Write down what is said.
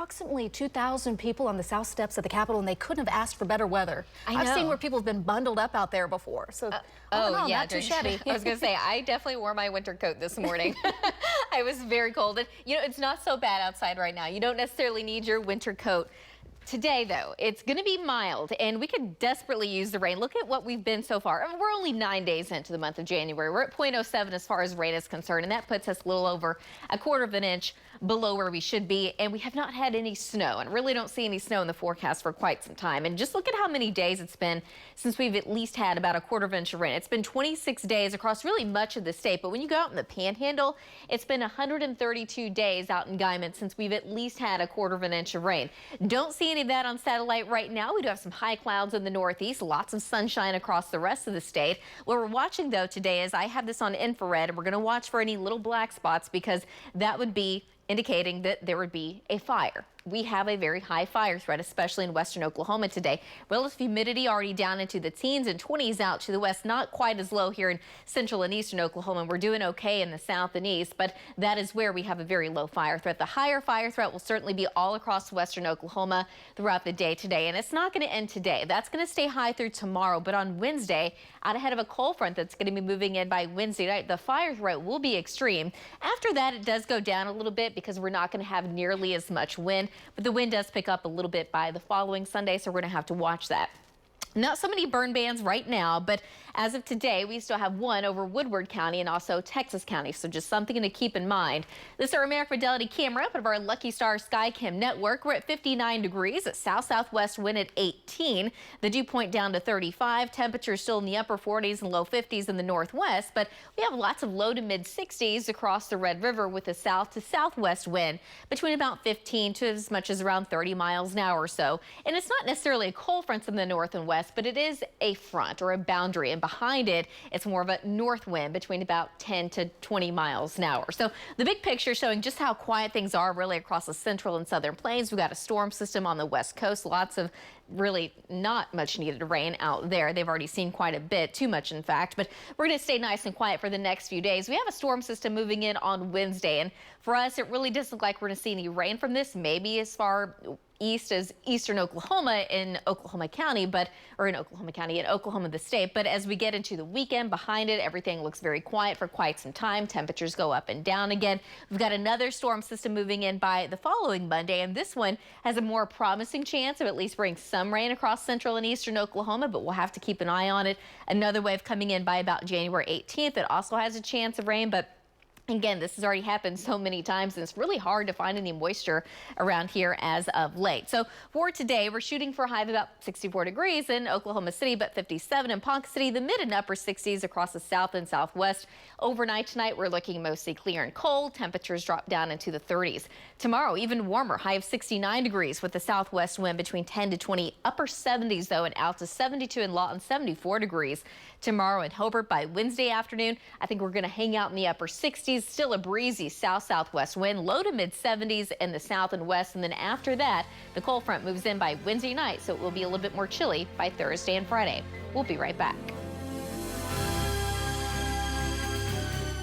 approximately 2,000 people on the south steps of the Capitol, and they couldn't have asked for better weather. I've seen where people have been bundled up out there before. So, no, yeah, not too shabby. I was going to say, I definitely wore my winter coat this morning. I was very cold. And, you know, it's not so bad outside right now. You don't necessarily need your winter coat. Today, though, it's going to be mild, and we could desperately use the rain. Look at what we've been so far. I mean, we're only 9 days into the month of January. We're at 0.07 as far as rain is concerned, and that puts us a little over a quarter of an inch below where we should be, and we have not had any snow, and really don't see any snow in the forecast for quite some time. And just look at how many days it's been since we've at least had about a quarter of an inch of rain. It's been 26 days across really much of the state, but when you go out in the Panhandle, it's been 132 days out in Guyman since we've at least had a quarter of an inch of rain. Don't see any of that on satellite right now. We do have some high clouds in the northeast, lots of sunshine across the rest of the state. What we're watching, though, today is I have this on infrared, and we're going to watch for any little black spots because that would be indicating that there would be a fire. We have a very high fire threat, especially in western Oklahoma today. Relative humidity already down into the teens and 20s out to the west, not quite as low here in central and eastern Oklahoma. We're doing okay in the south and east, but that is where we have a very low fire threat. The higher fire threat will certainly be all across western Oklahoma throughout the day today, and it's not going to end today. That's going to stay high through tomorrow, but on Wednesday, out ahead of a cold front that's going to be moving in by Wednesday night, the fire threat will be extreme. After that, it does go down a little bit because we're not going to have nearly as much wind. But the wind does pick up a little bit by the following Sunday, so we're going to have to watch that. Not so many burn bans right now, but as of today, we still have one over Woodward County and also Texas County, so just something to keep in mind. This is our American Fidelity camera up of our Lucky Star SkyCam network. We're at 59 degrees, at south-southwest wind at 18. The dew point down to 35. Temperatures still in the upper 40s and low 50s in the northwest, but we have lots of low to mid 60s across the Red River with a south to southwest wind between about 15 to as much as around 30 miles an hour or so. And it's not necessarily a cold front in the north and west, but it is a front or a boundary, and behind it, it's more of a north wind between about 10 to 20 miles an hour. So the big picture showing just how quiet things are really across the central and southern plains. We've got a storm system on the west coast, lots of really not much needed rain out there. They've already seen quite a bit, too much in fact, but we're going to stay nice and quiet for the next few days. We have a storm system moving in on Wednesday, and for us, it really doesn't look like we're going to see any rain from this, maybe as far east as eastern Oklahoma in Oklahoma County, in Oklahoma the state. But as we get into the weekend, behind it, everything looks very quiet for quite some time. Temperatures go up and down again. We've got another storm system moving in by the following Monday, and this one has a more promising chance of at least bringing some rain across central and eastern Oklahoma, but we'll have to keep an eye on it. Another wave coming in by about January 18th. It also has a chance of rain, but again, this has already happened so many times, and it's really hard to find any moisture around here as of late. So for today, we're shooting for a high of about 64 degrees in Oklahoma City, but 57 in Ponca City, the mid and upper 60s across the south and southwest. Overnight tonight, we're looking mostly clear and cold. Temperatures drop down into the 30s. Tomorrow, even warmer, high of 69 degrees with the southwest wind between 10 to 20, upper 70s though, and out to 72 in Lawton, 74 degrees. Tomorrow in Hobart by Wednesday afternoon, I think we're going to hang out in the upper 60s. Still a breezy south-southwest wind, low to mid 70s in the south and west. And then after that, the cold front moves in by Wednesday night, so it will be a little bit more chilly by Thursday and Friday. We'll be right back.